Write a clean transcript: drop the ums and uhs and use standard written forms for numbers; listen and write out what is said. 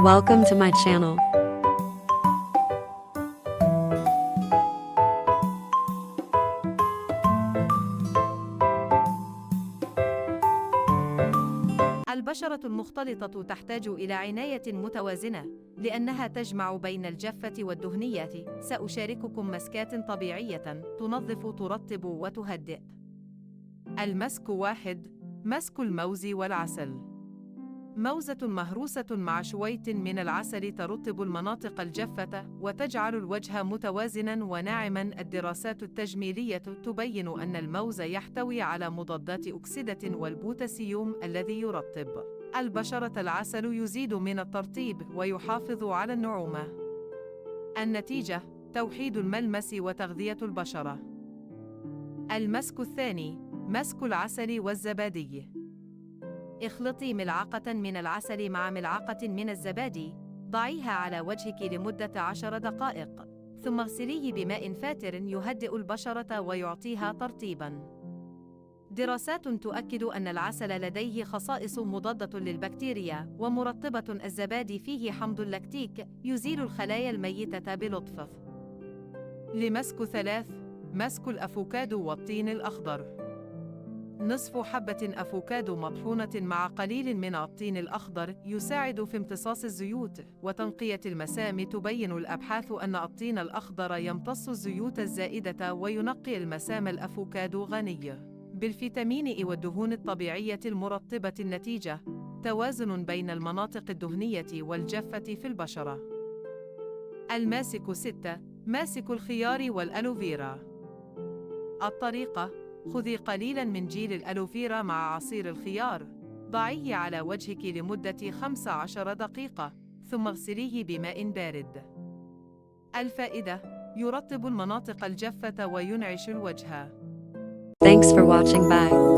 Welcome to my channel. البشرة المختلطة تحتاج إلى عناية متوازنة لأنها تجمع بين الجافة والدهنية. سأشارككم مسكات طبيعية تنظف، ترطب وتهدئ. المسك 1. مسك الموز والعسل. موزة مهروسة مع شوية من العسل ترطب المناطق الجافة وتجعل الوجه متوازناً وناعماً. الدراسات التجميلية تبين أن الموز يحتوي على مضادات أكسدة والبوتاسيوم الذي يرطب البشرة. العسل يزيد من الترطيب ويحافظ على النعومة. النتيجة: توحيد الملمس وتغذية البشرة. المسك 2. مسك العسل والزبادي. اخلطي ملعقة من العسل مع ملعقة من الزبادي، ضعيها على وجهك لمدة 10 دقائق، ثم اغسليه بماء فاتر يهدئ البشرة ويعطيها ترطيباً. دراسات تؤكد أن العسل لديه خصائص مضادة للبكتيريا ومرطبة. الزبادي فيه حمض اللاكتيك يزيل الخلايا الميتة بلطف. لمسك 3. مسك الأفوكادو والطين الأخضر. نصف حبة أفوكادو مطحونة مع قليل من الطين الأخضر يساعد في امتصاص الزيوت وتنقية المسام. تبين الأبحاث أن الطين الأخضر يمتص الزيوت الزائدة وينقي المسام. الأفوكادو غني بالفيتامين إي والدهون الطبيعية المرطبة. النتيجة: توازن بين المناطق الدهنية والجافة في البشرة. الماسك 6. ماسك الخيار والألوفيرا. الطريقة: خذي قليلاً من جيل الألوفيرا مع عصير الخيار، ضعيه على وجهك لمدة 15 دقيقة، ثم اغسليه بماء بارد. الفائدة: يرطب المناطق الجافة وينعش الوجه. Thanks for watching. Bye.